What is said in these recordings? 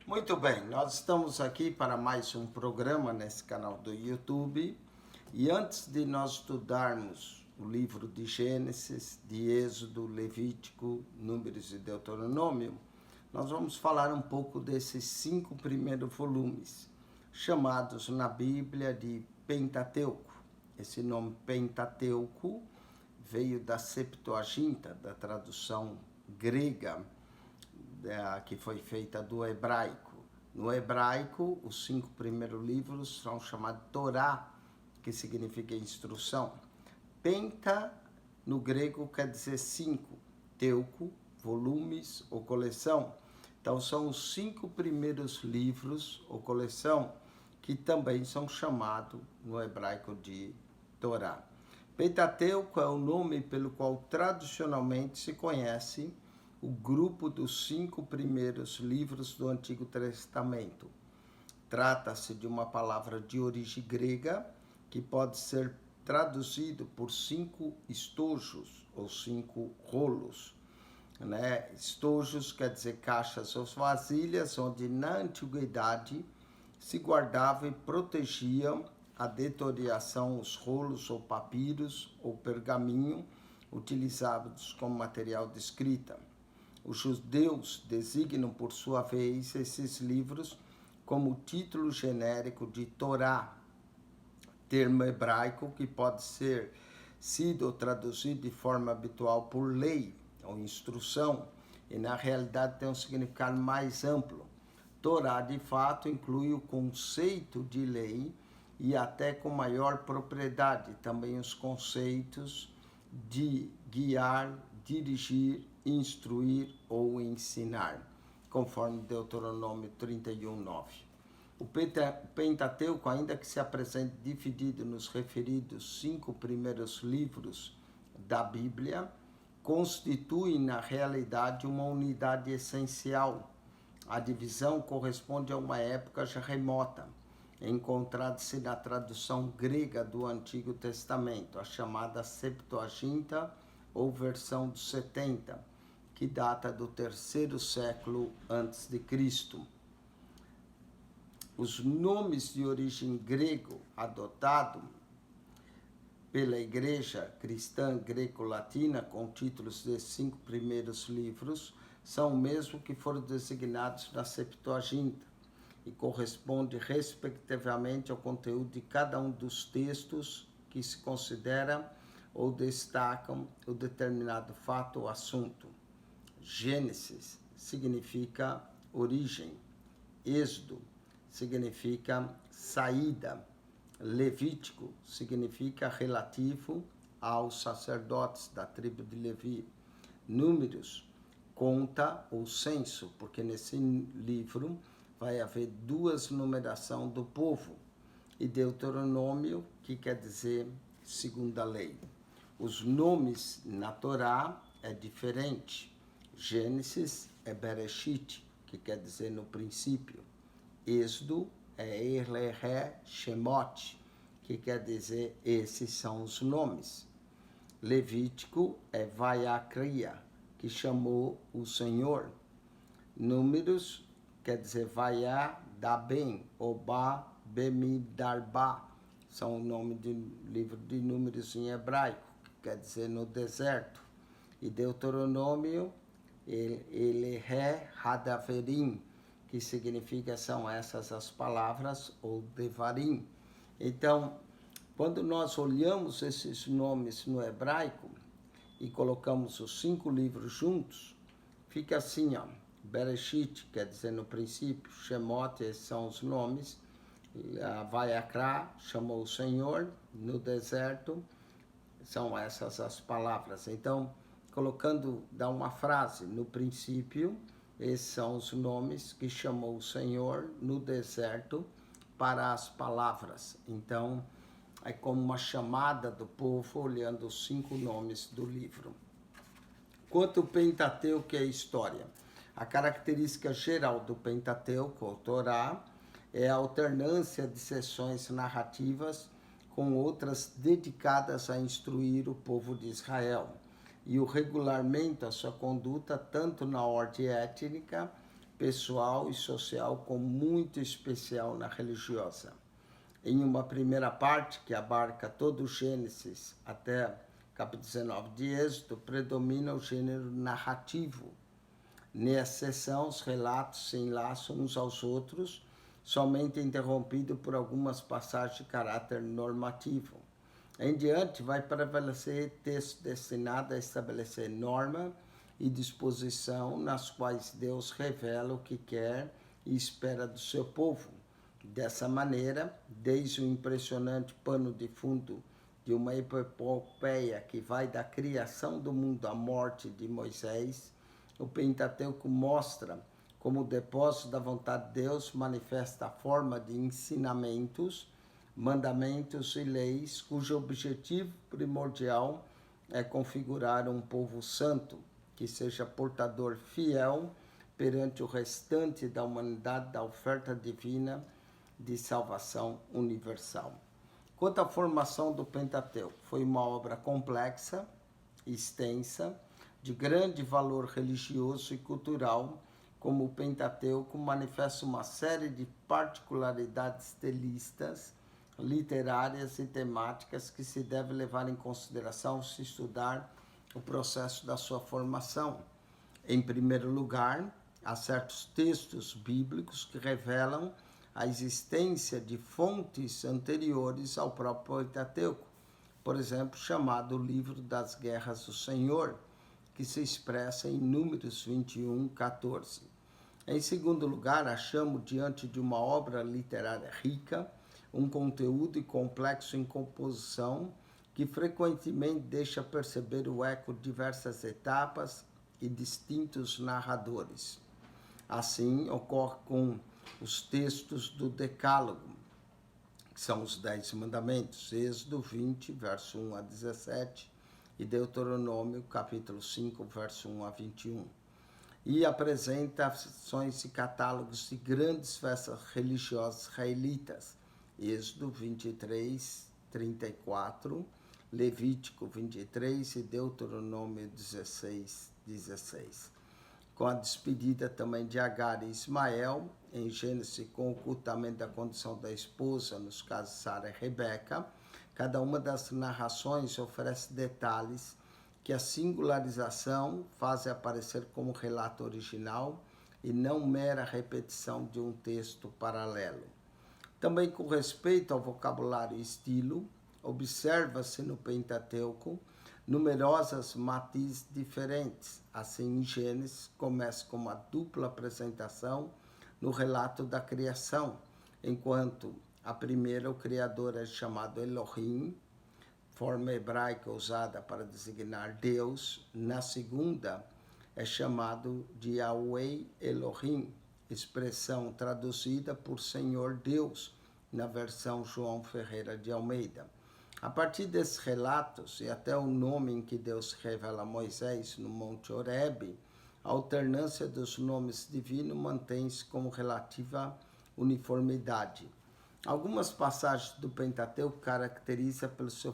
Muito bem, nós estamos aqui para mais um programa nesse canal do YouTube. E antes de nós estudarmos o livro de Gênesis, de Êxodo, Levítico, Números e Deuteronômio, nós vamos falar um pouco desses 5 primeiros volumes, chamados na Bíblia de Pentateuco. Esse nome Pentateuco veio da Septuaginta, da tradução grega, que foi feita do hebraico. No hebraico, os 5 primeiros livros são chamados Torá, que significa instrução. Penta, no grego, quer dizer 5. Teuco, volumes ou coleção. Então, são os 5 primeiros livros ou coleção, que também são chamados no hebraico de Torá. Pentateuco é o nome pelo qual tradicionalmente se conhece o grupo dos 5 primeiros livros do Antigo Testamento. Trata-se de uma palavra de origem grega que pode ser traduzido por 5 estojos ou 5 rolos. Estojos quer dizer caixas ou vasilhas, onde na antiguidade se guardavam e protegiam a deterioração os rolos ou papiros ou pergaminho utilizados como material de escrita. Os judeus designam, por sua vez, esses livros como título genérico de Torá, termo hebraico que pode ser sido traduzido de forma habitual por lei ou instrução, e na realidade tem um significado mais amplo. Torá, de fato, inclui o conceito de lei e até com maior propriedade também os conceitos de guiar, dirigir, instruir ou ensinar, conforme Deuteronômio 31:9. O Pentateuco, ainda que se apresente dividido nos referidos 5 primeiros livros da Bíblia, constitui na realidade uma unidade essencial. A divisão corresponde a uma época já remota, encontrada-se na tradução grega do Antigo Testamento, a chamada Septuaginta ou versão dos 70, que data do 3º século a.C. Os nomes de origem grego adotado pela Igreja Cristã Greco-Latina com títulos desses 5 primeiros livros são o mesmo que foram designados na Septuaginta e corresponde respectivamente ao conteúdo de cada um dos textos que se considera ou destacam o determinado fato ou assunto. Gênesis significa origem, Êxodo significa saída, Levítico significa relativo aos sacerdotes da tribo de Levi, Números, conta ou censo, porque nesse livro vai haver 2 numerações do povo, e Deuteronômio, que quer dizer segunda lei. Os nomes na Torá é diferente. Gênesis é Bereshit, que quer dizer no princípio. Êxodo é Erlehe Shemot, que quer dizer esses são os nomes. Levítico é Vayakria, que chamou o Senhor. Números quer dizer Vayá Daben, Obá Bemidarba, são o nome de livro de números em hebraico, que quer dizer no deserto. E Deuteronômio, ele é Hadaverim, que significa são essas as palavras, ou Devarim. Então, quando nós olhamos esses nomes no hebraico e colocamos os 5 livros juntos, fica assim, ó, Bereshit, quer dizer no princípio, Shemot, esses são os nomes, Vayakra, chamou o Senhor, no deserto, são essas as palavras. Então, colocando, dá uma frase, no princípio, esses são os nomes que chamou o Senhor no deserto para as palavras. Então, é como uma chamada do povo olhando os 5 nomes do livro. Quanto ao Pentateuco, que é a história. A característica geral do Pentateuco, ou Torá, é a alternância de sessões narrativas com outras dedicadas a instruir o povo de Israel, e o regulamento a sua conduta tanto na ordem étnica pessoal e social como muito especial na religiosa. Em uma primeira parte, que abarca todo o Gênesis até capítulo 19 de Êxodo, predomina o gênero narrativo. Nessa seção, os relatos se enlaçam uns aos outros, somente interrompido por algumas passagens de caráter normativo. Em diante, vai prevalecer texto destinado a estabelecer norma e disposição nas quais Deus revela o que quer e espera do seu povo. Dessa maneira, desde o impressionante pano de fundo de uma epopeia que vai da criação do mundo à morte de Moisés, o Pentateuco mostra como o depósito da vontade de Deus manifesta a forma de ensinamentos, mandamentos e leis, cujo objetivo primordial é configurar um povo santo, que seja portador fiel perante o restante da humanidade da oferta divina de salvação universal. Quanto à formação do Pentateuco, foi uma obra complexa, extensa, de grande valor religioso e cultural, como o Pentateuco manifesta uma série de particularidades estilistas, literárias e temáticas que se deve levar em consideração ao se estudar o processo da sua formação. Em primeiro lugar, há certos textos bíblicos que revelam a existência de fontes anteriores ao próprio Pentateuco, por exemplo, chamado o Livro das Guerras do Senhor, que se expressa em Números 21, 14. Em segundo lugar, achamos diante de uma obra literária rica, um conteúdo e complexo em composição, que frequentemente deixa perceber o eco de diversas etapas e distintos narradores. Assim, ocorre com os textos do Decálogo, que são os 10 mandamentos, Êxodo 20, verso 1 a 17, e Deuteronômio, capítulo 5, verso 1 a 21. E apresenta sessões e catálogos de grandes festas religiosas israelitas, Êxodo 23, 34, Levítico 23 e Deuteronômio 16, 16. Com a despedida também de Agar e Ismael, em Gênesis, com o ocultamento da condição da esposa, nos casos Sara e Rebeca, cada uma das narrações oferece detalhes que a singularização faz aparecer como relato original e não mera repetição de um texto paralelo. Também com respeito ao vocabulário e estilo, observa-se no Pentateuco numerosas matizes diferentes. Assim, em Gênesis, começa com uma dupla apresentação no relato da criação, enquanto a primeira, o Criador, é chamado Elohim, forma hebraica usada para designar Deus. Na segunda, é chamado de Yahweh Elohim, expressão traduzida por Senhor Deus, na versão João Ferreira de Almeida. A partir desses relatos, e até o nome em que Deus revela a Moisés no Monte Horebe, a alternância dos nomes divinos mantém-se como relativa uniformidade. Algumas passagens do Pentateuco caracterizam pelo seu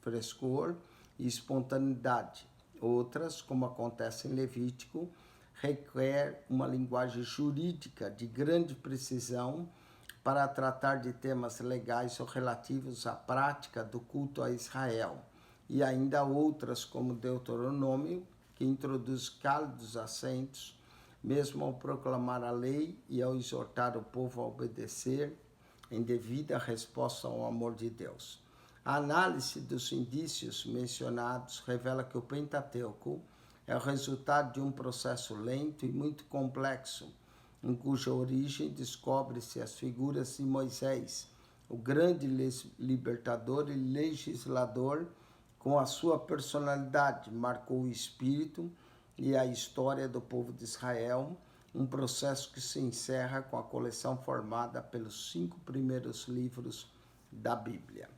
frescor e espontaneidade. Outras, como acontece em Levítico, requer uma linguagem jurídica de grande precisão para tratar de temas legais ou relativos à prática do culto a Israel. E ainda outras, como Deuteronômio, que introduz cálidos acentos, mesmo ao proclamar a lei e ao exortar o povo a obedecer, em devida resposta ao amor de Deus. A análise dos indícios mencionados revela que o Pentateuco é o resultado de um processo lento e muito complexo, em cuja origem descobre-se as figuras de Moisés, o grande libertador e legislador, com a sua personalidade, marcou o espírito e a história do povo de Israel, um processo que se encerra com a coleção formada pelos 5 primeiros livros da Bíblia.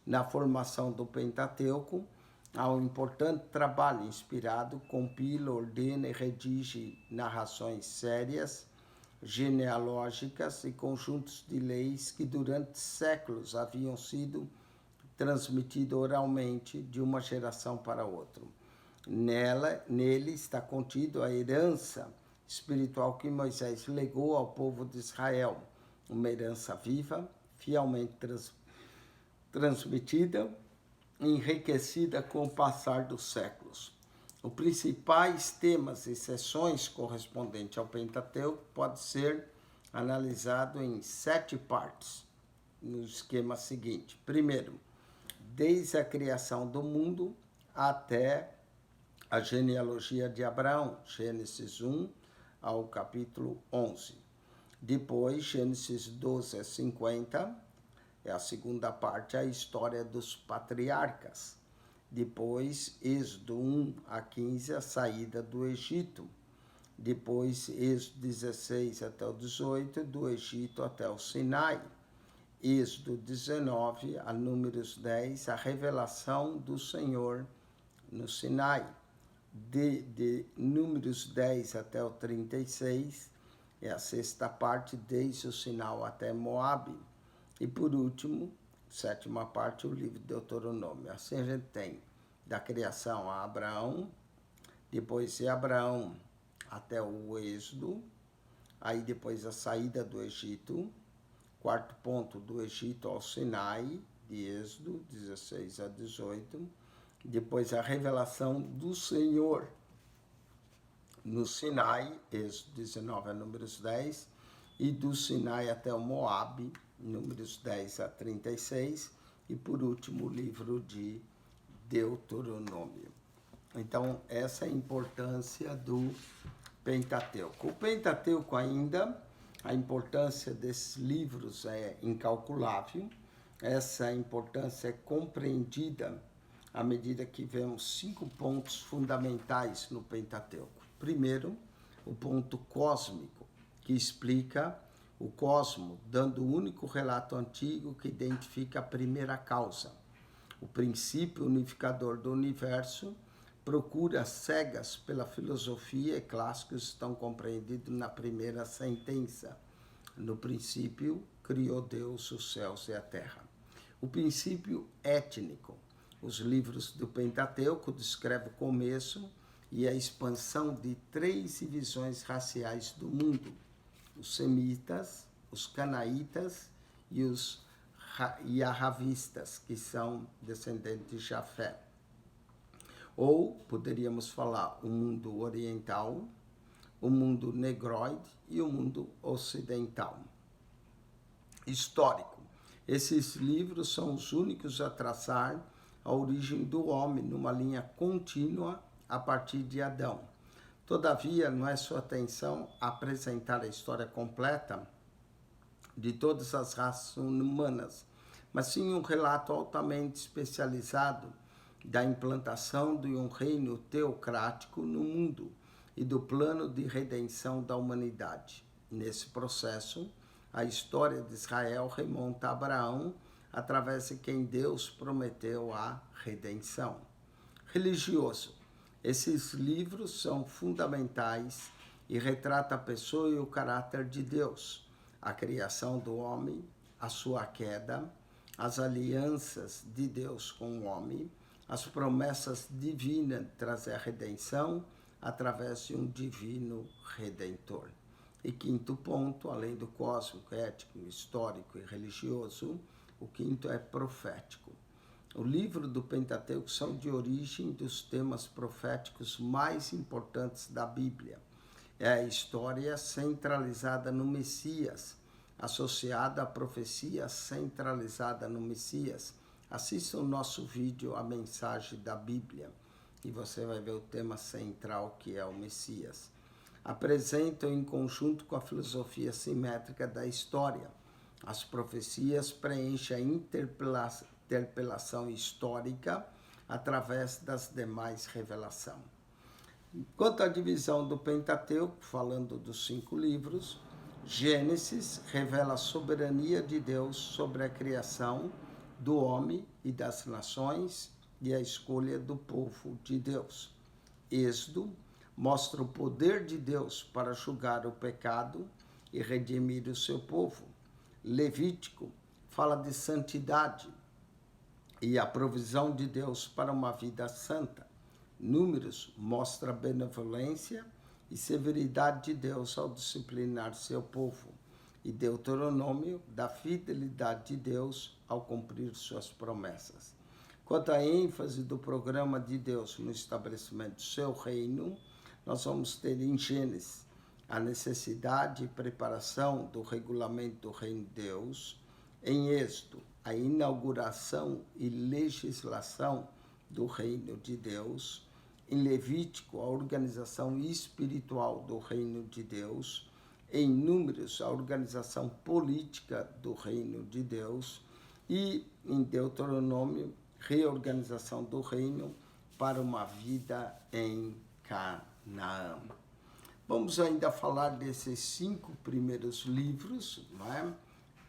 Na formação do Pentateuco, há um importante trabalho inspirado, compila, ordena e redige narrações sérias, genealógicas e conjuntos de leis que durante séculos haviam sido transmitidos oralmente de uma geração para outra. Nele está contido a herança espiritual que Moisés legou ao povo de Israel, uma herança viva, fielmente transmitida, enriquecida com o passar dos séculos. Os principais temas e sessões correspondentes ao Pentateuco pode ser analisado em 7 partes, no esquema seguinte. Primeiro, desde a criação do mundo até a genealogia de Abraão, Gênesis 1 ao capítulo 11. Depois, Gênesis 12 a 50, é a segunda parte, a história dos patriarcas. Depois, Êxodo 1 a 15, a saída do Egito. Depois, Êxodo 16 até o 18, do Egito até o Sinai. Êxodo 19 a Números 10, a revelação do Senhor no Sinai. De Números 10 até o 36, é a sexta parte, desde o Sinai até Moabe. E por último, sétima parte, o livro de Deuteronômio. Assim a gente tem da criação a Abraão, depois de Abraão até o Êxodo, aí depois a saída do Egito, quarto ponto, do Egito ao Sinai, de Êxodo 16 a 18, depois a revelação do Senhor no Sinai, Êxodo 19 a Números 10, e do Sinai até o Moabe, Números 10 a 36, e por último o livro de Deuteronômio. Então, essa é a importância do Pentateuco. O Pentateuco ainda, a importância desses livros é incalculável. Essa importância é compreendida à medida que vemos 5 pontos fundamentais no Pentateuco. Primeiro, o ponto cósmico, que explica o cosmo, dando o único relato antigo que identifica a primeira causa. O princípio unificador do universo procura cegas pela filosofia e clássicos estão compreendidos na primeira sentença. No princípio, criou Deus os céus e a terra. O princípio étnico. Os livros do Pentateuco descrevem o começo e a expansão de 3 divisões raciais do mundo: os semitas, os canaítas e os Yahavistas, que são descendentes de Jafé. Ou poderíamos falar o mundo oriental, o mundo negroide e o mundo ocidental. Histórico. Esses livros são os únicos a traçar a origem do homem numa linha contínua a partir de Adão. Todavia, não é sua atenção apresentar a história completa de todas as raças humanas, mas sim um relato altamente especializado da implantação de um reino teocrático no mundo e do plano de redenção da humanidade. Nesse processo, a história de Israel remonta a Abraão, através de quem Deus prometeu a redenção. Religioso. Esses livros são fundamentais e retratam a pessoa e o caráter de Deus, a criação do homem, a sua queda, as alianças de Deus com o homem, as promessas divinas de trazer a redenção através de um divino redentor. E quinto ponto, além do cósmico, ético, histórico e religioso, o quinto é profético. O livro do Pentateuco são de origem dos temas proféticos mais importantes da Bíblia. É a história centralizada no Messias, associada à profecia centralizada no Messias. Assista o nosso vídeo, A Mensagem da Bíblia, e você vai ver o tema central, que é o Messias. Apresentam em conjunto com a filosofia simétrica da história. As profecias preenchem a interpelação histórica através das demais revelações. Quanto à divisão do Pentateuco, falando dos 5 livros, Gênesis revela a soberania de Deus sobre a criação do homem e das nações e a escolha do povo de Deus. Êxodo mostra o poder de Deus para julgar o pecado e redimir o seu povo. Levítico fala de santidade e a provisão de Deus para uma vida santa. Números mostra a benevolência e severidade de Deus ao disciplinar seu povo, e Deuteronômio da fidelidade de Deus ao cumprir suas promessas. Quanto à ênfase do programa de Deus no estabelecimento do seu reino, nós vamos ter em Gênesis a necessidade e preparação do regulamento do reino de Deus, em Êxodo a inauguração e legislação do reino de Deus, em Levítico a organização espiritual do reino de Deus, em Números a organização política do reino de Deus e em Deuteronômio reorganização do reino para uma vida em Canaã. Vamos ainda falar desses 5 primeiros livros, não é?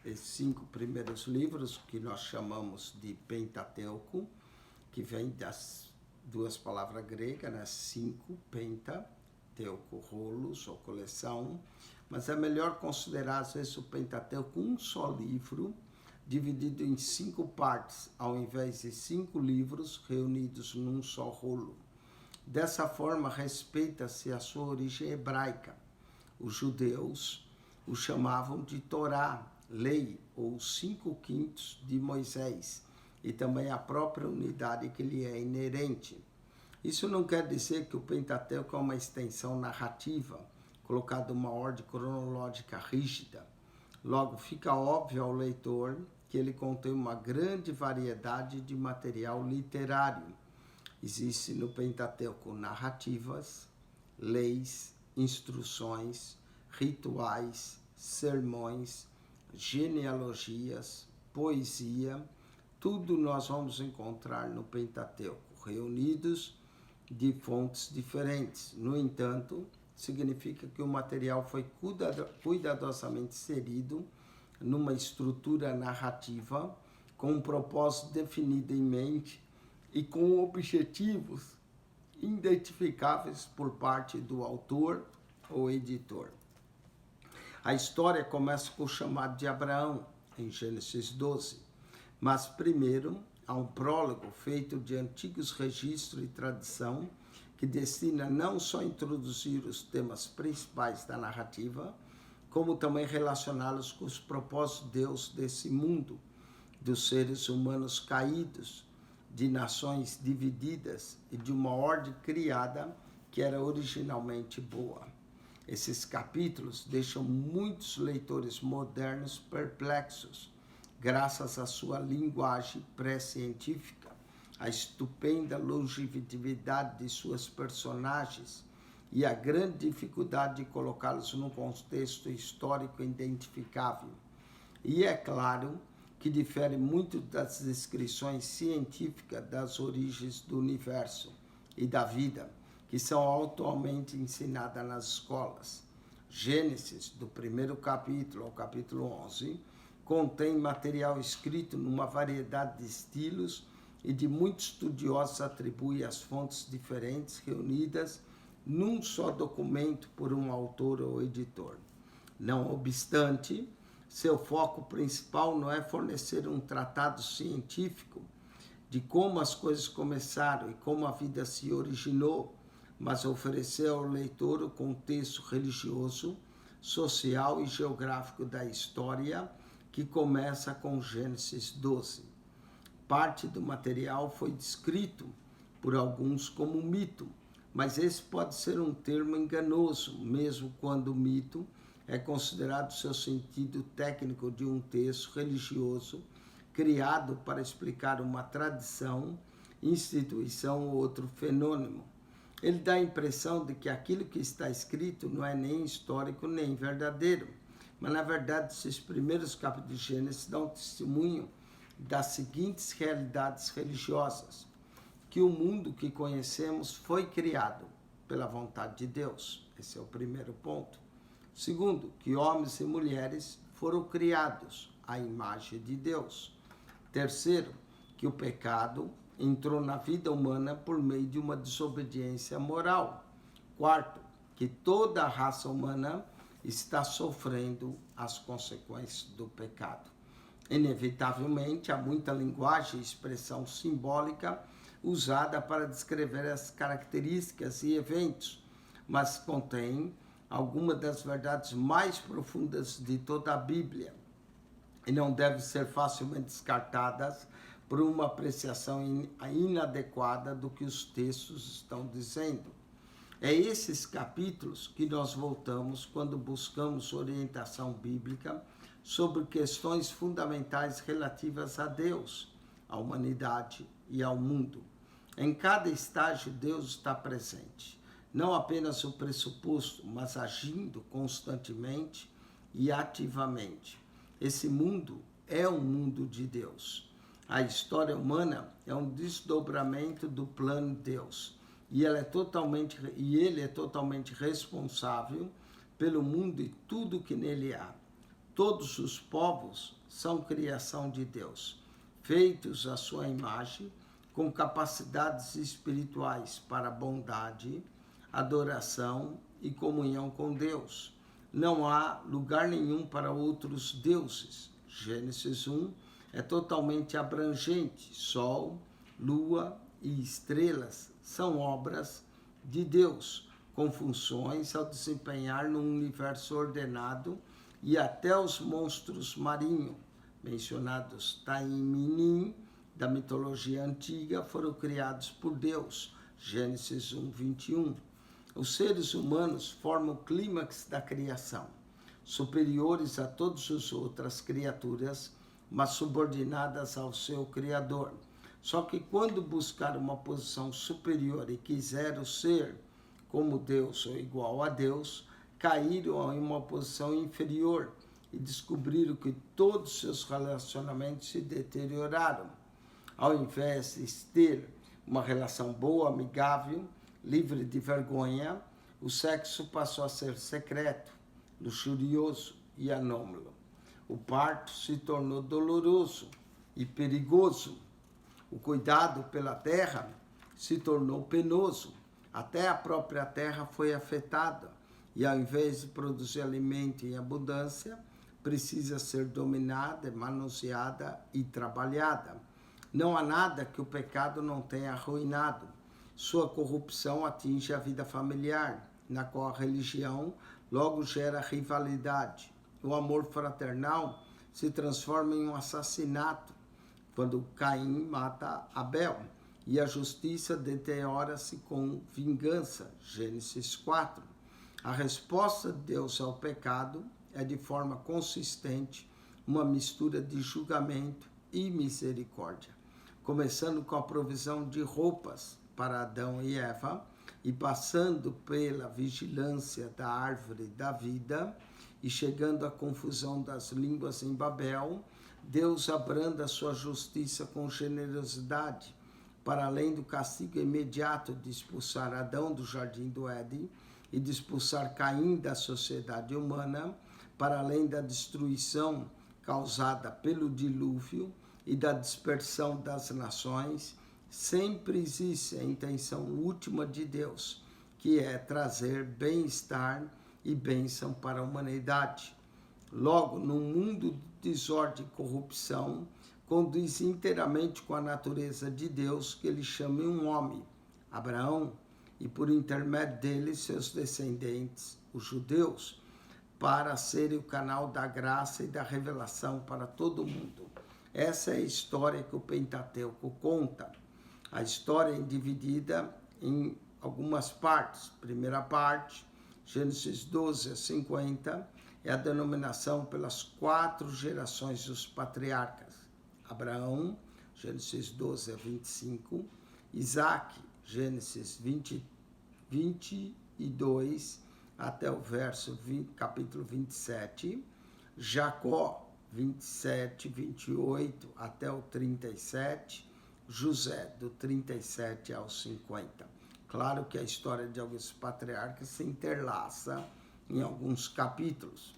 Esses 5 primeiros livros que nós chamamos de Pentateuco, que vem das 2 palavras gregas, né? 5, penta, teuco, rolos ou coleção, mas é melhor considerar às vezes o Pentateuco um só livro, dividido em 5 partes, ao invés de 5 livros reunidos num só rolo. Dessa forma, respeita-se a sua origem hebraica. Os judeus o chamavam de Torá, lei, ou 5/5 de Moisés, e também a própria unidade que lhe é inerente. Isso não quer dizer que o Pentateuco é uma extensão narrativa, colocada uma ordem cronológica rígida. Logo, fica óbvio ao leitor que ele contém uma grande variedade de material literário. Existe no Pentateuco narrativas, leis, instruções, rituais, sermões, genealogias, poesia, tudo nós vamos encontrar no Pentateuco, reunidos de fontes diferentes. No entanto, significa que o material foi cuidadosamente inserido numa estrutura narrativa com um propósito definido em mente e com objetivos identificáveis por parte do autor ou editor. A história começa com o chamado de Abraão, em Gênesis 12, mas primeiro há um prólogo feito de antigos registros e tradição que destina não só a introduzir os temas principais da narrativa, como também relacioná-los com os propósitos de Deus desse mundo, dos seres humanos caídos, de nações divididas e de uma ordem criada que era originalmente boa. Esses capítulos deixam muitos leitores modernos perplexos, graças à sua linguagem pré-científica, à estupenda longevidade de suas personagens e a grande dificuldade de colocá-los num contexto histórico identificável. E é claro que difere muito das descrições científicas das origens do universo e da vida, que são atualmente ensinadas nas escolas. Gênesis, do primeiro capítulo ao capítulo 11, contém material escrito numa variedade de estilos e de muitos estudiosos atribuem as fontes diferentes reunidas num só documento por um autor ou editor. Não obstante, seu foco principal não é fornecer um tratado científico de como as coisas começaram e como a vida se originou, mas oferecer ao leitor o contexto religioso, social e geográfico da história, que começa com Gênesis 12. Parte do material foi descrito por alguns como mito, mas esse pode ser um termo enganoso, mesmo quando o mito é considerado seu sentido técnico de um texto religioso criado para explicar uma tradição, instituição ou outro fenômeno. Ele dá a impressão de que aquilo que está escrito não é nem histórico nem verdadeiro, mas na verdade esses primeiros capítulos de Gênesis dão testemunho das seguintes realidades religiosas: que o mundo que conhecemos foi criado pela vontade de Deus. Esse é o primeiro ponto. Segundo, que homens e mulheres foram criados à imagem de Deus. Terceiro, que o pecado entrou na vida humana por meio de uma desobediência moral. Quarto, que toda a raça humana está sofrendo as consequências do pecado. Inevitavelmente, há muita linguagem e expressão simbólica usada para descrever as características e eventos, mas contém algumas das verdades mais profundas de toda a Bíblia e não devem ser facilmente descartadas por uma apreciação inadequada do que os textos estão dizendo. É esses capítulos que nós voltamos quando buscamos orientação bíblica sobre questões fundamentais relativas a Deus, à humanidade e ao mundo. Em cada estágio, Deus está presente. Não apenas o pressuposto, mas agindo constantemente e ativamente. Esse mundo é um mundo de Deus. A história humana é um desdobramento do plano de Deus. E ele é totalmente responsável pelo mundo e tudo que nele há. Todos os povos são criação de Deus, feitos à sua imagem, com capacidades espirituais para bondade, adoração e comunhão com Deus. Não há lugar nenhum para outros deuses. Gênesis 1 é totalmente abrangente. Sol, lua e estrelas são obras de Deus, com funções ao desempenhar num universo ordenado, e até os monstros marinhos, mencionados Taiminim, da mitologia antiga, foram criados por Deus. Gênesis 1, 21. Os seres humanos formam o clímax da criação, superiores a todas as outras criaturas, mas subordinadas ao seu Criador. Só que quando buscar uma posição superior e quiseram ser como Deus ou igual a Deus, caíram em uma posição inferior e descobriram que todos os seus relacionamentos se deterioraram. Ao invés de ter uma relação boa, amigável, livre de vergonha, o sexo passou a ser secreto, luxurioso e anômalo. O parto se tornou doloroso e perigoso. O cuidado pela terra se tornou penoso. Até a própria terra foi afetada. E ao invés de produzir alimento em abundância, precisa ser dominada, manuseada e trabalhada. Não há nada que o pecado não tenha arruinado. Sua corrupção atinge a vida familiar, na qual a religião logo gera rivalidade. O amor fraternal se transforma em um assassinato, quando Caim mata Abel, e a justiça deteriora-se com vingança. Gênesis 4. A resposta de Deus ao pecado é, de forma consistente, uma mistura de julgamento e misericórdia, começando com a provisão de roupas para Adão e Eva, e passando pela vigilância da árvore da vida, e chegando à confusão das línguas em Babel. Deus abranda a sua justiça com generosidade, para além do castigo imediato de expulsar Adão do jardim do Éden e de expulsar Caim da sociedade humana, para além da destruição causada pelo dilúvio e da dispersão das nações, sempre existe a intenção última de Deus, que é trazer bem-estar e bênção para a humanidade. Logo, num mundo de desordem e corrupção, condiz inteiramente com a natureza de Deus que ele chame um homem, Abraão, e por intermédio dele seus descendentes, os judeus, para serem o canal da graça e da revelação para todo mundo. Essa é a história que o Pentateuco conta. A história é dividida em algumas partes. Primeira parte, Gênesis 12 a 50, é a denominação pelas 4 gerações dos patriarcas. Abraão, Gênesis 12 a 25, Isaac, Gênesis 22 até o capítulo 27, Jacó, 27, 28 até o 37, José, do 37 ao 50. Claro que a história de alguns patriarcas se interlaça em alguns capítulos.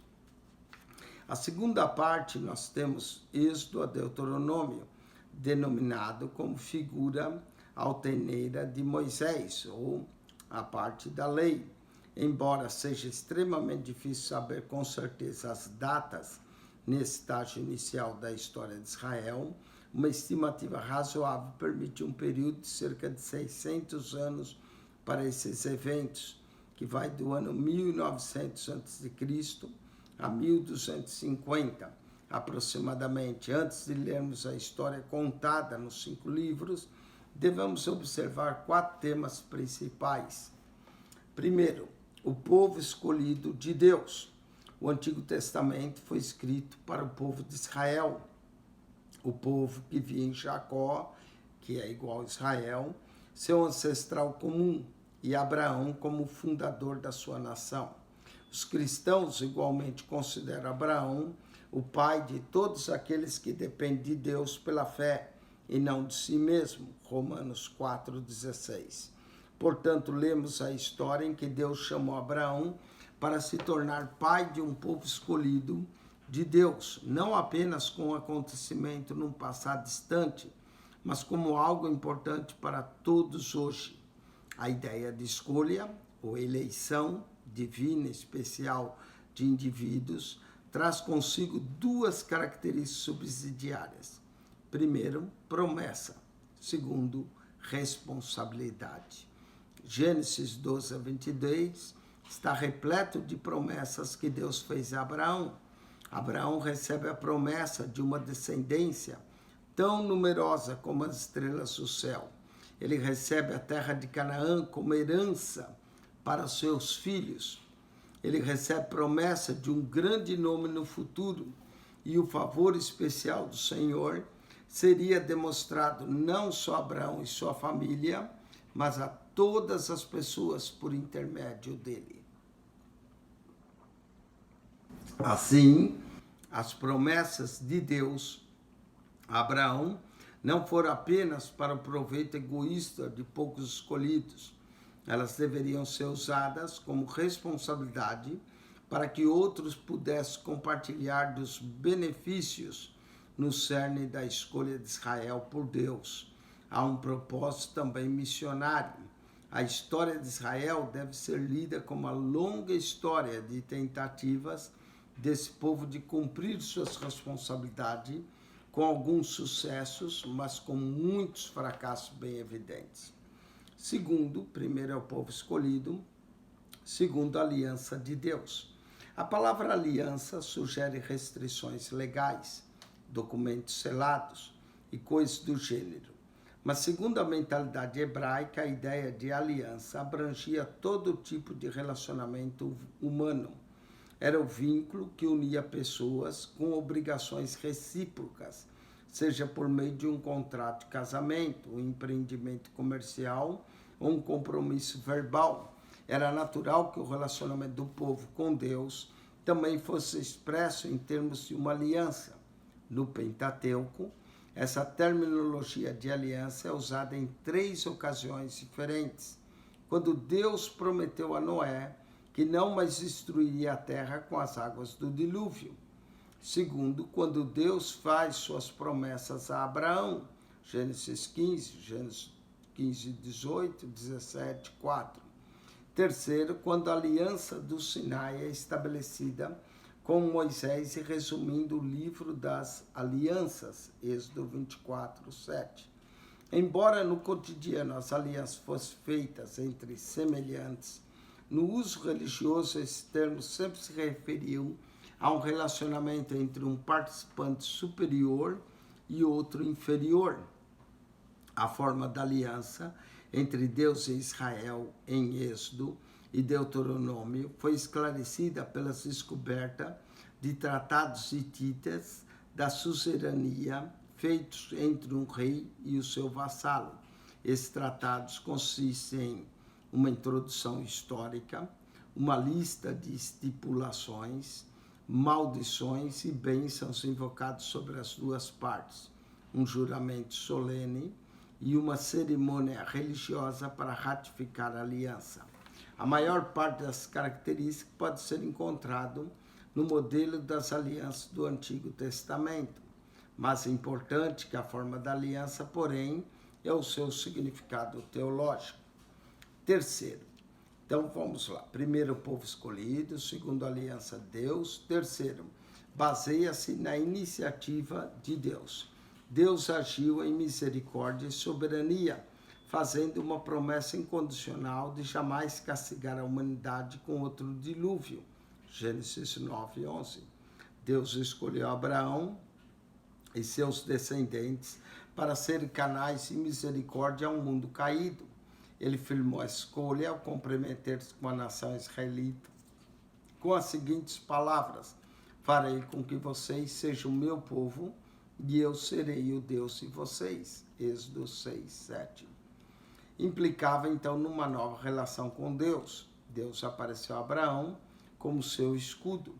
A segunda parte nós temos Êxodo a Deuteronômio, denominado como figura alteneira de Moisés, ou a parte da lei. Embora seja extremamente difícil saber com certeza as datas nesse estágio inicial da história de Israel, uma estimativa razoável permite um período de cerca de 600 anos para esses eventos, que vai do ano 1900 a.C. a 1250, aproximadamente. Antes de lermos a história contada nos 5 livros, devemos observar 4 temas principais. Primeiro, o povo escolhido de Deus. O Antigo Testamento foi escrito para o povo de Israel, o povo que via em Jacó, que é igual a Israel, seu ancestral comum, e Abraão como fundador da sua nação. Os cristãos igualmente consideram Abraão o pai de todos aqueles que dependem de Deus pela fé e não de si mesmo. Romanos 4,16. Portanto, lemos a história em que Deus chamou Abraão para se tornar pai de um povo escolhido de Deus, não apenas com um acontecimento num passado distante, mas como algo importante para todos hoje. A ideia de escolha ou eleição divina especial de indivíduos traz consigo 2 características subsidiárias. Primeiro, promessa. Segundo, responsabilidade. Gênesis 12 a 22 está repleto de promessas que Deus fez a Abraão. Abraão recebe a promessa de uma descendência tão numerosa como as estrelas do céu. Ele recebe a terra de Canaã como herança para seus filhos. Ele recebe promessa de um grande nome no futuro, e o favor especial do Senhor seria demonstrado não só a Abraão e sua família, mas a todas as pessoas por intermédio dele. Assim, as promessas de Deus a Abraão não foram apenas para o proveito egoísta de poucos escolhidos. Elas deveriam ser usadas como responsabilidade para que outros pudessem compartilhar dos benefícios no cerne da escolha de Israel por Deus. Há um propósito também missionário. A história de Israel deve ser lida como uma longa história de tentativas desse povo de cumprir suas responsabilidades, com alguns sucessos, mas com muitos fracassos bem evidentes. Segundo, primeiro é o povo escolhido. Segundo, a aliança de Deus. A palavra aliança sugere restrições legais, documentos selados e coisas do gênero. Mas segundo a mentalidade hebraica, a ideia de aliança abrangia todo tipo de relacionamento humano. Era o vínculo que unia pessoas com obrigações recíprocas, seja por meio de um contrato de casamento, um empreendimento comercial ou um compromisso verbal. Era natural que o relacionamento do povo com Deus também fosse expresso em termos de uma aliança. No Pentateuco, essa terminologia de aliança é usada em 3 ocasiões diferentes. Quando Deus prometeu a Noé que não mais destruiria a terra com as águas do dilúvio. Segundo, quando Deus faz suas promessas a Abraão, Gênesis 15, Gênesis 15, 18, 17, 4. Terceiro, quando a aliança do Sinai é estabelecida com Moisés e resumindo o livro das alianças, Êxodo 24, 7. Embora no cotidiano as alianças fossem feitas entre semelhantes, no uso religioso, esses termos sempre se referiam a um relacionamento entre um participante superior e outro inferior. A forma da aliança entre Deus e Israel em Êxodo e Deuteronômio foi esclarecida pela descoberta de tratados hititas da suzerania feitos entre um rei e o seu vassalo. Esses tratados consistem em uma introdução histórica, uma lista de estipulações, maldições e bênçãos invocados sobre as 2 partes, um juramento solene e uma cerimônia religiosa para ratificar a aliança. A maior parte das características pode ser encontrado no modelo das alianças do Antigo Testamento. Mais importante que a forma da aliança, porém, é o seu significado teológico. Terceiro, então vamos lá. Primeiro, o povo escolhido. Segundo, a aliança de Deus. Terceiro, baseia-se na iniciativa de Deus. Deus agiu em misericórdia e soberania, fazendo uma promessa incondicional de jamais castigar a humanidade com outro dilúvio. Gênesis 9:11. Deus escolheu Abraão e seus descendentes para serem canais de misericórdia a um mundo caído. Ele firmou a escolha ao comprometer-se com a nação israelita com as seguintes palavras: farei com que vocês sejam o meu povo e eu serei o Deus de vocês. Êxodo 6:7. Implicava então numa nova relação com Deus. Deus apareceu a Abraão como seu escudo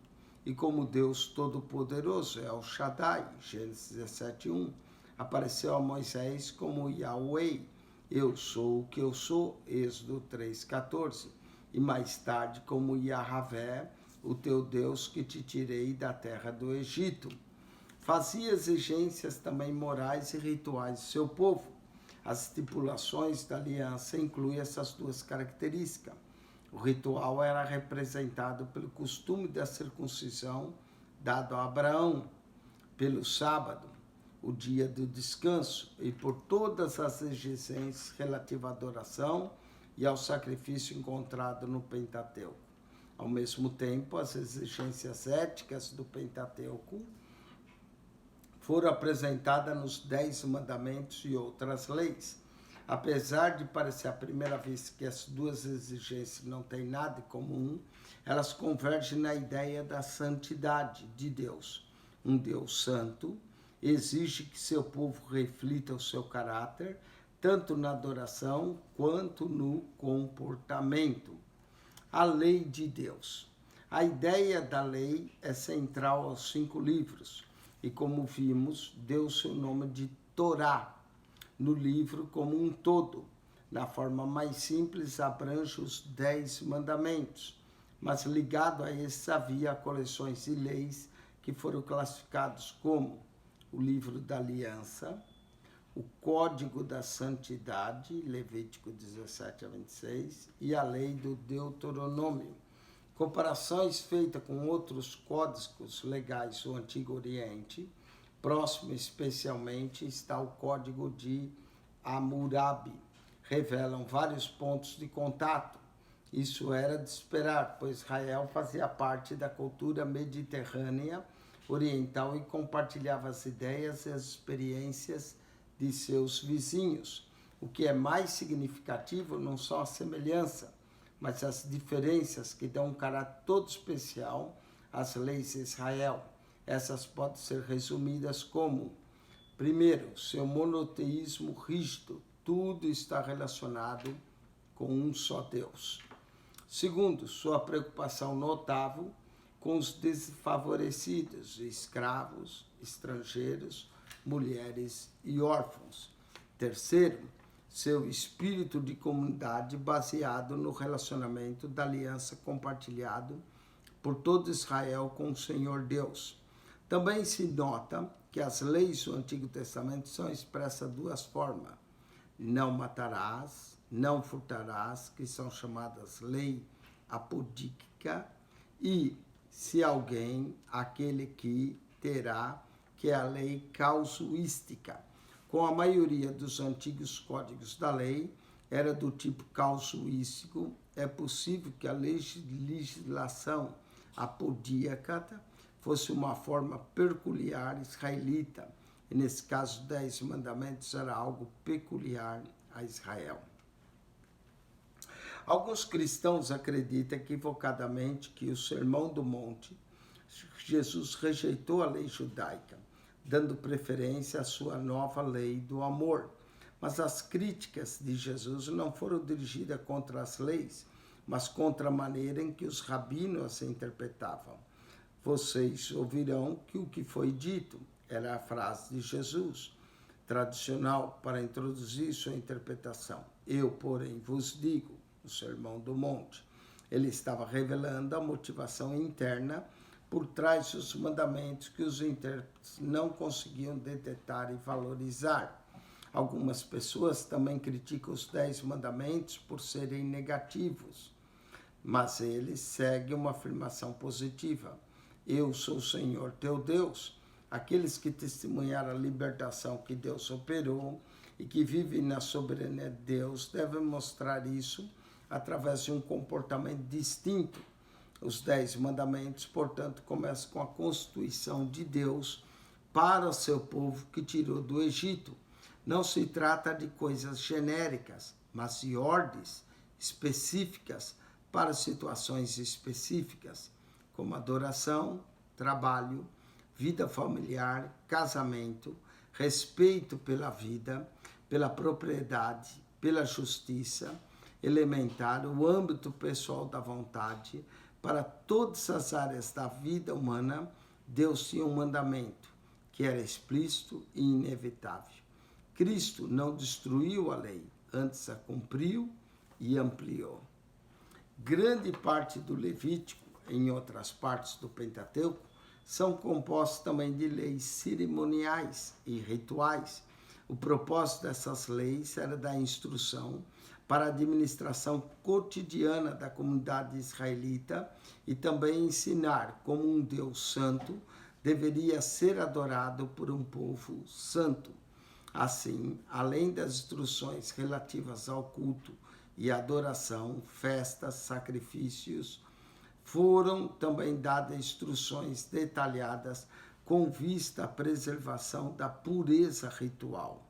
e como Deus Todo-Poderoso, El Shaddai, Gênesis 17:1. Apareceu a Moisés como Yahweh, eu sou o que eu sou, Êxodo 3:14. E mais tarde como Yahvé, o teu Deus que te tirei da terra do Egito. Fazia exigências também morais e rituais do seu povo. As estipulações da aliança incluem essas duas características. O ritual era representado pelo costume da circuncisão dado a Abraão, pelo sábado, o dia do descanso, e por todas as exigências relativas à adoração e ao sacrifício encontrado no Pentateuco. Ao mesmo tempo, as exigências éticas do Pentateuco foram apresentadas nos 10 mandamentos e outras leis. Apesar de parecer à primeira vez que as duas exigências não têm nada em comum, elas convergem na ideia da santidade de Deus. Um Deus santo exige que seu povo reflita o seu caráter, tanto na adoração quanto no comportamento. A lei de Deus. A ideia da lei é central aos 5 livros e, como vimos, deu seu nome de Torá no livro como um todo. Na forma mais simples, abrange os 10 mandamentos, mas ligado a esses havia coleções de leis que foram classificados como o livro da aliança, o Código da Santidade, Levítico 17-26, e a lei do Deuteronômio. Comparações feitas com outros códigos legais do Antigo Oriente, próximo especialmente está o Código de Hammurabi, revelam vários pontos de contato. Isso era de esperar, pois Israel fazia parte da cultura mediterrânea oriental e compartilhava as ideias e as experiências de seus vizinhos. O que é mais significativo não são a semelhança, mas as diferenças que dão um caráter todo especial às leis de Israel. Essas podem ser resumidas como: primeiro, seu monoteísmo rígido, tudo está relacionado com um só Deus. Segundo, sua preocupação notável com os desfavorecidos, escravos, estrangeiros, mulheres e órfãos. Terceiro, seu espírito de comunidade baseado no relacionamento da aliança compartilhado por todo Israel com o Senhor Deus. Também se nota que as leis do Antigo Testamento são expressas de 2 formas: não matarás, não furtarás, que são chamadas lei apodíquica, e se alguém, aquele que terá, que é a lei casuística. Com a maioria dos antigos códigos da lei, era do tipo casuístico, é possível que a legislação apodíaca fosse uma forma peculiar israelita, e nesse caso 10 mandamentos era algo peculiar a Israel. Alguns cristãos acreditam equivocadamente que o Sermão do Monte, Jesus rejeitou a lei judaica, dando preferência à sua nova lei do amor. Mas as críticas de Jesus não foram dirigidas contra as leis, mas contra a maneira em que os rabinos as interpretavam. Vocês ouvirão que o que foi dito era a frase de Jesus, tradicional para introduzir sua interpretação. Eu, porém, vos digo, o Sermão do Monte. Ele estava revelando a motivação interna por trás dos mandamentos que os intérpretes não conseguiam detectar e valorizar. Algumas pessoas também criticam os 10 mandamentos por serem negativos, mas ele segue uma afirmação positiva. Eu sou o Senhor teu Deus. Aqueles que testemunharam a libertação que Deus operou e que vivem na soberania de Deus devem mostrar isso através de um comportamento distinto. Os 10 mandamentos, portanto, começam com a constituição de Deus para o seu povo que tirou do Egito. Não se trata de coisas genéricas, mas de ordens específicas para situações específicas, como adoração, trabalho, vida familiar, casamento, respeito pela vida, pela propriedade, pela justiça elementar, o âmbito pessoal da vontade. Para todas as áreas da vida humana, Deus tinha um mandamento que era explícito e inevitável. Cristo não destruiu a lei, antes a cumpriu e ampliou. Grande parte do Levítico, em outras partes do Pentateuco, são compostos também de leis cerimoniais e rituais. O propósito dessas leis era dar instrução para a administração cotidiana da comunidade israelita e também ensinar como um Deus santo deveria ser adorado por um povo santo. Assim, além das instruções relativas ao culto e adoração, festas, sacrifícios, foram também dadas instruções detalhadas com vista à preservação da pureza ritual.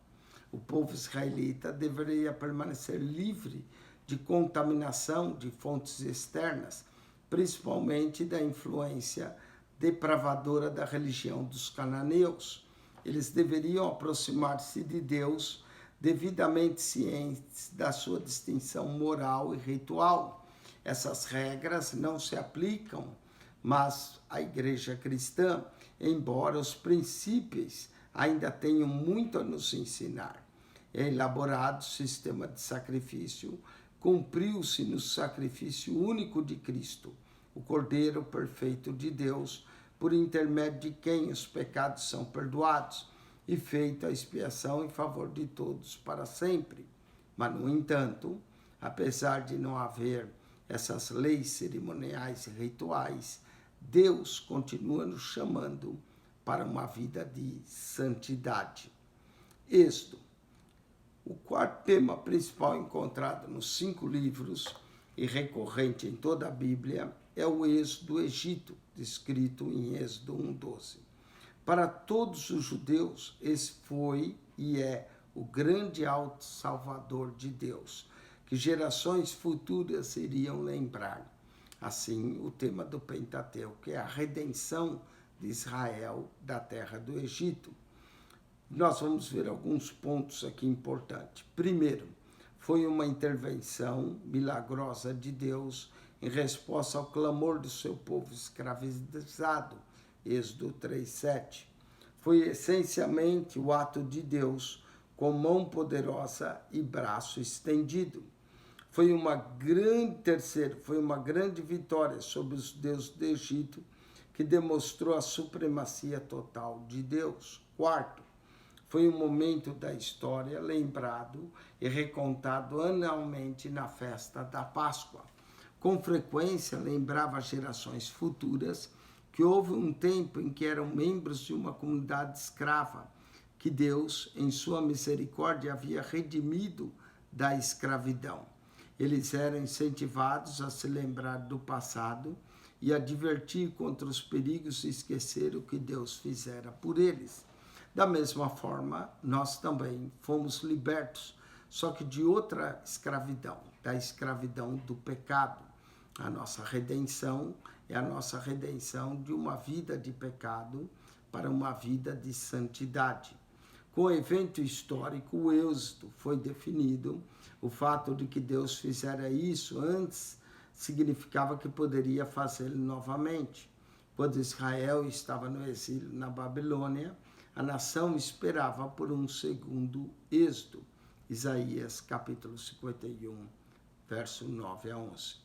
O povo israelita deveria permanecer livre de contaminação de fontes externas, principalmente da influência depravadora da religião dos cananeus. Eles deveriam aproximar-se de Deus devidamente cientes da sua distinção moral e ritual. Essas regras não se aplicam, mas à igreja cristã, embora os princípios ainda tenham muito a nos ensinar. É elaborado sistema de sacrifício, cumpriu-se no sacrifício único de Cristo, o Cordeiro perfeito de Deus, por intermédio de quem os pecados são perdoados, e feita a expiação em favor de todos para sempre. Mas, no entanto, apesar de não haver essas leis cerimoniais e rituais, Deus continua nos chamando para uma vida de santidade. Êxodo. O quarto tema principal encontrado nos 5 livros e recorrente em toda a Bíblia é o êxodo do Egito, descrito em Êxodo 1:12. Para todos os judeus, esse foi e é o grande alto salvador de Deus, que gerações futuras iriam lembrar. Assim, o tema do Pentateuco é a redenção de Israel da terra do Egito. Nós vamos ver alguns pontos aqui importantes. Primeiro, foi uma intervenção milagrosa de Deus em resposta ao clamor do seu povo escravizado, Êxodo 3:7. Foi essencialmente o ato de Deus com mão poderosa e braço estendido. Foi uma grande vitória sobre os deuses do Egito, que demonstrou a supremacia total de Deus. Quarto, foi um momento da história lembrado e recontado anualmente na festa da Páscoa. Com frequência lembrava às gerações futuras que houve um tempo em que eram membros de uma comunidade escrava, que Deus, em sua misericórdia, havia redimido da escravidão. Eles eram incentivados a se lembrar do passado e a advertir contra os perigos e esquecer o que Deus fizera por eles. Da mesma forma, nós também fomos libertos, só que de outra escravidão, da escravidão do pecado. A nossa redenção é a nossa redenção de uma vida de pecado para uma vida de santidade. Com o evento histórico, o êxodo foi definido. O fato de que Deus fizera isso antes significava que poderia fazê-lo novamente. Quando Israel estava no exílio na Babilônia, a nação esperava por um segundo êxodo. Isaías capítulo 51, verso 9-11.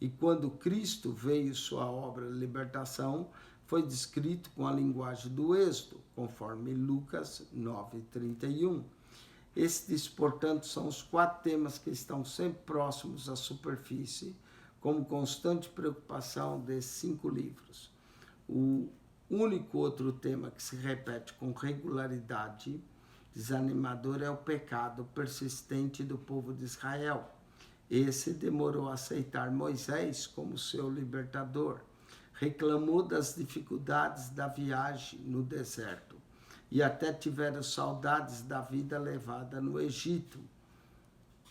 E quando Cristo veio sua obra de libertação, foi descrito com a linguagem do êxodo, conforme Lucas 9:31. Estes, portanto, são os 4 temas que estão sempre próximos à superfície, como constante preocupação desses 5 livros. O único outro tema que se repete com regularidade desanimador é o pecado persistente do povo de Israel. Esse demorou a aceitar Moisés como seu libertador. Reclamou das dificuldades da viagem no deserto e até tiveram saudades da vida levada no Egito.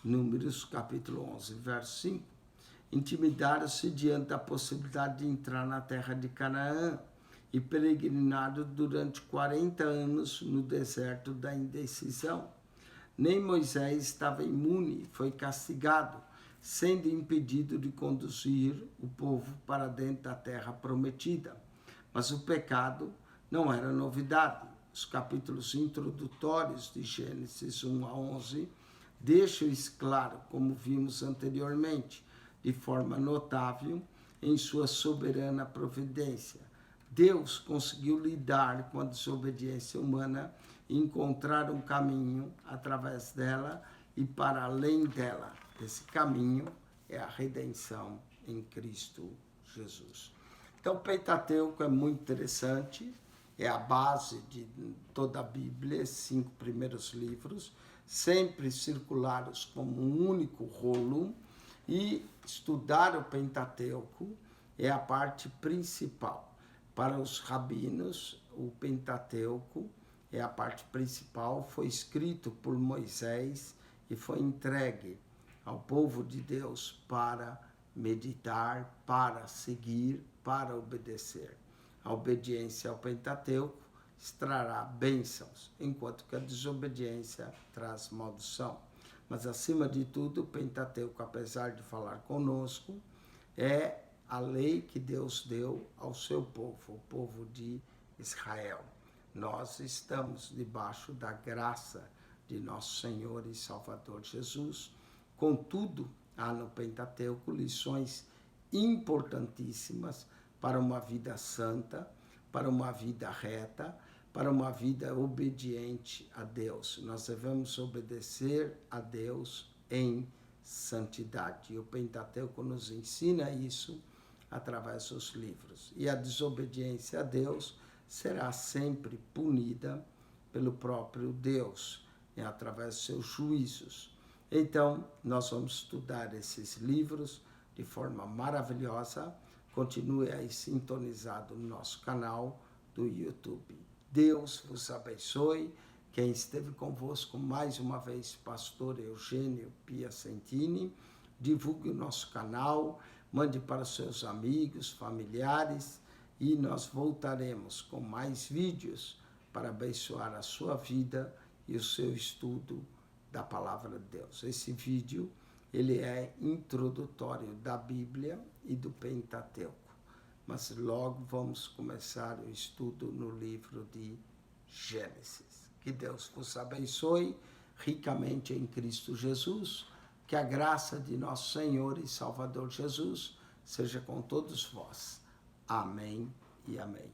Números capítulo 11, verso 5. Intimidaram-se diante da possibilidade de entrar na terra de Canaã e peregrinaram durante 40 anos no deserto da indecisão. Nem Moisés estava imune, foi castigado, sendo impedido de conduzir o povo para dentro da terra prometida. Mas o pecado não era novidade. Os capítulos introdutórios de Gênesis 1 a 11 deixam isso claro, como vimos anteriormente, de forma notável em sua soberana providência. Deus conseguiu lidar com a desobediência humana e encontrar um caminho através dela e para além dela. Esse caminho é a redenção em Cristo Jesus. Então, o Pentateuco é muito interessante, é a base de toda a Bíblia, 5 primeiros livros, sempre circulados como um único rolo, e estudar o Pentateuco é a parte principal. Para os rabinos, o Pentateuco é a parte principal, foi escrito por Moisés e foi entregue ao povo de Deus para meditar, para seguir, para obedecer. A obediência ao Pentateuco trará bênçãos, enquanto que a desobediência traz maldição. Mas, acima de tudo, o Pentateuco, apesar de falar conosco, é a lei que Deus deu ao seu povo, o povo de Israel. Nós estamos debaixo da graça de nosso Senhor e Salvador Jesus. Contudo, há no Pentateuco lições importantíssimas para uma vida santa, para uma vida reta, para uma vida obediente a Deus. Nós devemos obedecer a Deus em santidade. E o Pentateuco nos ensina isso através dos livros. E a desobediência a Deus será sempre punida pelo próprio Deus, através de seus juízos. Então, nós vamos estudar esses livros de forma maravilhosa. Continue aí sintonizado no nosso canal do YouTube. Deus vos abençoe. Quem esteve convosco mais uma vez, pastor Eugênio Piacentini. Divulgue o nosso canal, mande para seus amigos, familiares, e nós voltaremos com mais vídeos para abençoar a sua vida e o seu estudo da Palavra de Deus. Esse vídeo, ele é introdutório da Bíblia e do Pentateuco. Mas logo vamos começar o estudo no livro de Gênesis. Que Deus vos abençoe ricamente em Cristo Jesus. Que a graça de nosso Senhor e Salvador Jesus seja com todos vós. Amém e amém.